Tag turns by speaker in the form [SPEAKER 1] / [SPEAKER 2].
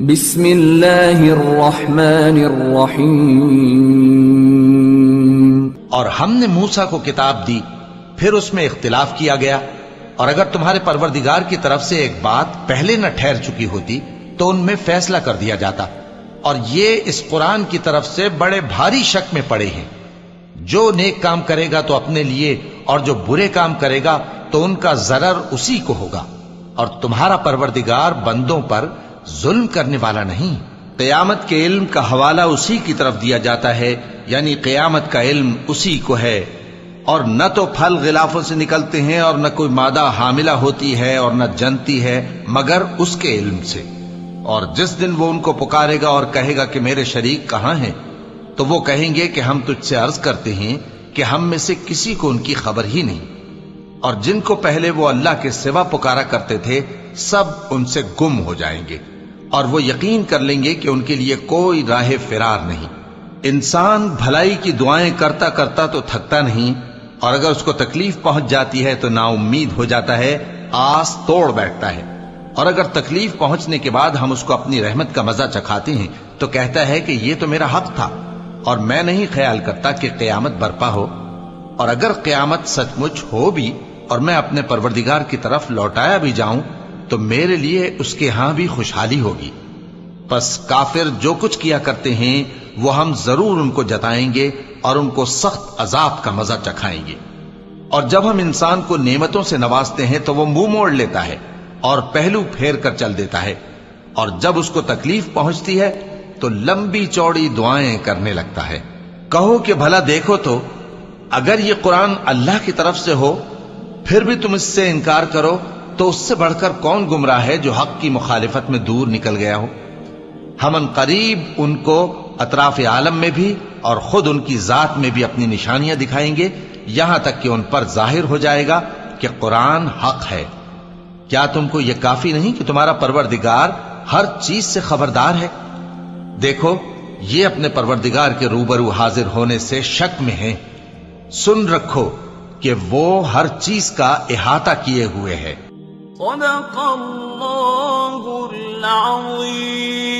[SPEAKER 1] بسم اللہ الرحمن الرحیم۔
[SPEAKER 2] اور ہم نے موسیٰ کو کتاب دی، پھر اس میں اختلاف کیا گیا، اور اگر تمہارے پروردگار کی طرف سے ایک بات پہلے نہ ٹھہر چکی ہوتی تو ان میں فیصلہ کر دیا جاتا، اور یہ اس قرآن کی طرف سے بڑے بھاری شک میں پڑے ہیں۔ جو نیک کام کرے گا تو اپنے لیے، اور جو برے کام کرے گا تو ان کا ضرر اسی کو ہوگا، اور تمہارا پروردگار بندوں پر ظلم کرنے والا نہیں۔ قیامت کے علم کا حوالہ اسی کی طرف دیا جاتا ہے، یعنی قیامت کا علم اسی کو ہے، اور نہ تو پھل غلافوں سے نکلتے ہیں، اور نہ کوئی مادہ حاملہ ہوتی ہے، اور نہ جنتی ہے، مگر اس کے علم سے۔ اور جس دن وہ ان کو پکارے گا اور کہے گا کہ میرے شریک کہاں ہیں، تو وہ کہیں گے کہ ہم تجھ سے عرض کرتے ہیں کہ ہم میں سے کسی کو ان کی خبر ہی نہیں، اور جن کو پہلے وہ اللہ کے سوا پکارا کرتے تھے سب ان سے گم ہو جائیں گے، اور وہ یقین کر لیں گے کہ ان کے لیے کوئی راہ فرار نہیں۔ انسان بھلائی کی دعائیں کرتا کرتا تو تھکتا نہیں، اور اگر اس کو تکلیف پہنچ جاتی ہے تو نا امید ہو جاتا ہے، آس توڑ بیٹھتا ہے، اور اگر تکلیف پہنچنے کے بعد ہم اس کو اپنی رحمت کا مزہ چکھاتے ہیں تو کہتا ہے کہ یہ تو میرا حق تھا، اور میں نہیں خیال کرتا کہ قیامت برپا ہو۔ اور اگر قیامت سچ مچ ہو بھی اور میں اپنے پروردگار کی طرف لوٹایا بھی جاؤں تو میرے لیے اس کے ہاں بھی خوشحالی ہوگی۔ پس کافر جو کچھ کیا کرتے ہیں وہ ہم ضرور ان کو جتائیں گے اور ان کو سخت عذاب کا مزہ چکھائیں گے۔ اور جب ہم انسان کو نعمتوں سے نوازتے ہیں تو وہ منہ موڑ لیتا ہے اور پہلو پھیر کر چل دیتا ہے، اور جب اس کو تکلیف پہنچتی ہے تو لمبی چوڑی دعائیں کرنے لگتا ہے۔ کہو کہ بھلا دیکھو تو اگر یہ قرآن اللہ کی طرف سے ہو پھر بھی تم اس سے انکار کرو تو اس سے بڑھ کر کون گمراہ ہے جو حق کی مخالفت میں دور نکل گیا ہو۔ ہم ان قریب ان کو اطراف عالم میں بھی اور خود ان کی ذات میں بھی اپنی نشانیاں دکھائیں گے، یہاں تک کہ ان پر ظاہر ہو جائے گا کہ قرآن حق ہے۔ کیا تم کو یہ کافی نہیں کہ تمہارا پروردگار ہر چیز سے خبردار ہے؟ دیکھو یہ اپنے پروردگار کے روبرو حاضر ہونے سے شک میں ہیں، سن رکھو کہ وہ ہر چیز کا احاطہ کیے ہوئے ہے۔
[SPEAKER 3] صدق اللہ العظیم۔